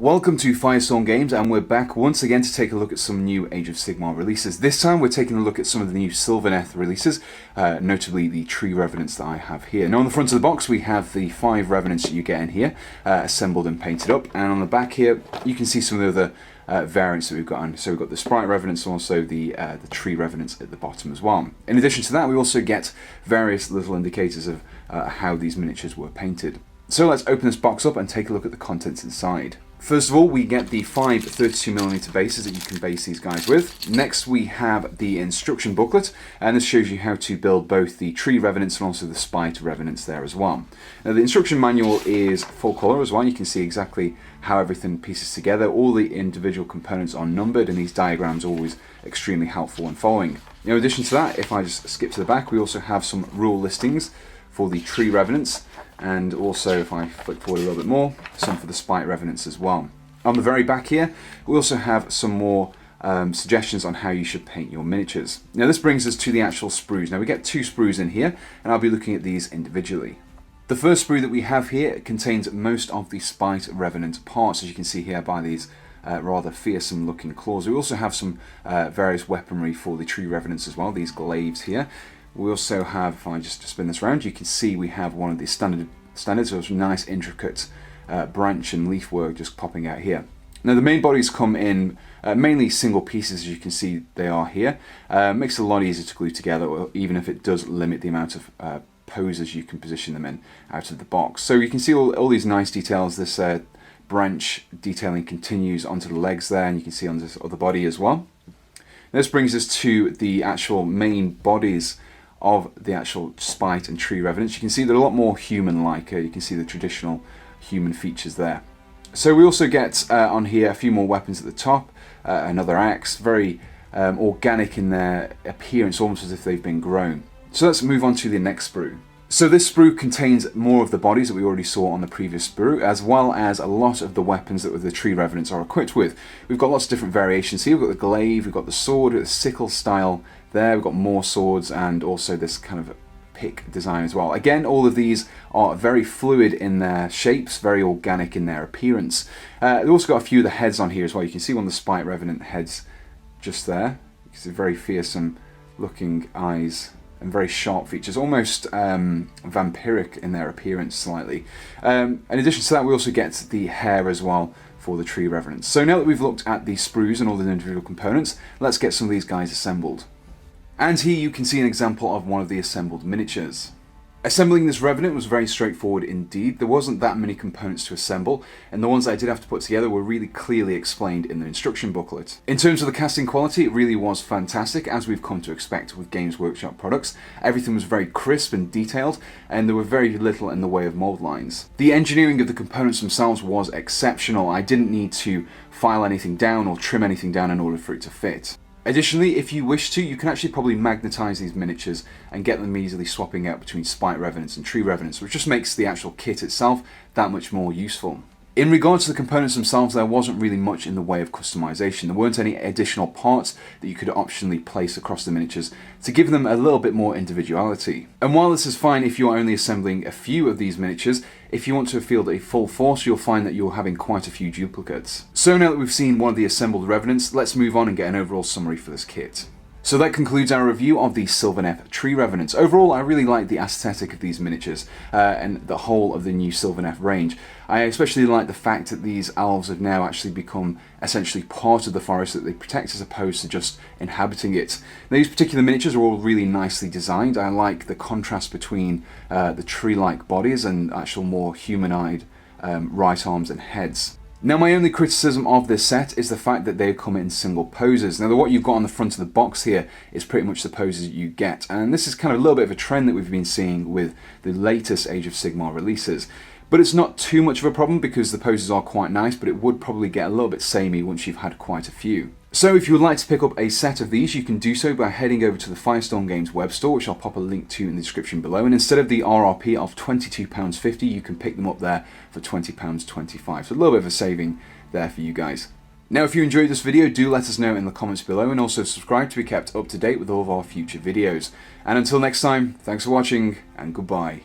Welcome to Firestorm Games, and we're back once again to take a look at some new Age of Sigmar releases. This time we're taking a look at some of the new Sylvaneth releases, notably the Tree-Revenants that I have here. Now on the front of the box we have the 5 Revenants that you get in here, assembled and painted up, and on the back here you can see some of the other variants that we've got on. So we've got the Sprite Revenants and also the Tree-Revenants at the bottom as well. In addition to that, we also get various little indicators of how these miniatures were painted. So let's open this box up and take a look at the contents inside. First of all, we get the 5 32mm bases that you can base these guys with. Next, we have the instruction booklet, and this shows you how to build both the Tree Revenants and also the Spite Revenants there as well. Now, the instruction manual is full colour as well. You can see exactly how everything pieces together. All the individual components are numbered, and these diagrams are always extremely helpful when following. In addition to that, if I just skip to the back, we also have some rule listings for the Tree Revenants, and also, if I flick forward a little bit more, some for the Spite Revenants as well. On the very back here, we also have some more suggestions on how you should paint your miniatures. Now this brings us to the actual sprues. Now we get 2 sprues in here, and I'll be looking at these individually. The first sprue that we have here contains most of the Spite Revenant parts, as you can see here by these rather fearsome looking claws. We also have some various weaponry for the Tree Revenants as well, these glaives here. We also have, if I just spin this around, you can see we have one of the standards with some nice intricate branch and leaf work just popping out here. Now the main bodies come in mainly single pieces, as you can see they are here. Makes it a lot easier to glue together, even if it does limit the amount of poses you can position them in out of the box. So you can see all these nice details. This branch detailing continues onto the legs there, and you can see on this other body as well. This brings us to the actual main bodies of the actual Spite and Tree Revenants. You can see they're a lot more human-like. You can see the traditional human features there. So we also get on here a few more weapons at the top, another axe, very organic in their appearance, almost as if they've been grown. So let's move on to the next sprue. So this sprue contains more of the bodies that we already saw on the previous sprue, as well as a lot of the weapons that the Tree Revenants are equipped with. We've got lots of different variations here. We've got the glaive, we've got the sword, the sickle style there, we've got more swords, and also this kind of pick design as well. Again, all of these are very fluid in their shapes, very organic in their appearance. They've also got a few of the heads on here as well. You can see one of the Spite Revenant heads just there. You can see very fearsome looking eyes and very sharp features, almost vampiric in their appearance slightly. In addition to that, we also get the hair as well for the Tree Revenants. So now that we've looked at the sprues and all the individual components, let's get some of these guys assembled. And here you can see an example of one of the assembled miniatures. Assembling this Revenant was very straightforward indeed. There wasn't that many components to assemble, and the ones that I did have to put together were really clearly explained in the instruction booklet. In terms of the casting quality, it really was fantastic, as we've come to expect with Games Workshop products. Everything was very crisp and detailed, and there were very little in the way of mold lines. The engineering of the components themselves was exceptional. I didn't need to file anything down or trim anything down in order for it to fit. Additionally, if you wish to, you can actually probably magnetize these miniatures and get them easily swapping out between Spite Revenants and Tree Revenants, which just makes the actual kit itself that much more useful. In regards to the components themselves, there wasn't really much in the way of customization. There weren't any additional parts that you could optionally place across the miniatures to give them a little bit more individuality. And while this is fine if you're only assembling a few of these miniatures, if you want to field a full force, you'll find that you're having quite a few duplicates. So now that we've seen one of the assembled Revenants, let's move on and get an overall summary for this kit. So that concludes our review of the Sylvaneth Tree-Revenants. Overall, I really like the aesthetic of these miniatures and the whole of the new Sylvaneth range. I especially like the fact that these elves have now actually become essentially part of the forest that they protect, as opposed to just inhabiting it. Now, these particular miniatures are all really nicely designed. I like the contrast between the tree-like bodies and actual more humanoid right arms and heads. Now, my only criticism of this set is the fact that they come in single poses. Now, what you've got on the front of the box here is pretty much the poses you get, and this is kind of a little bit of a trend that we've been seeing with the latest Age of Sigmar releases. But it's not too much of a problem because the poses are quite nice, but it would probably get a little bit samey once you've had quite a few. So if you would like to pick up a set of these, you can do so by heading over to the Firestorm Games web store, which I'll pop a link to in the description below. And instead of the RRP of £22.50, you can pick them up there for £20.25. So a little bit of a saving there for you guys. Now, if you enjoyed this video, do let us know in the comments below, and also subscribe to be kept up to date with all of our future videos. And until next time, thanks for watching, and goodbye.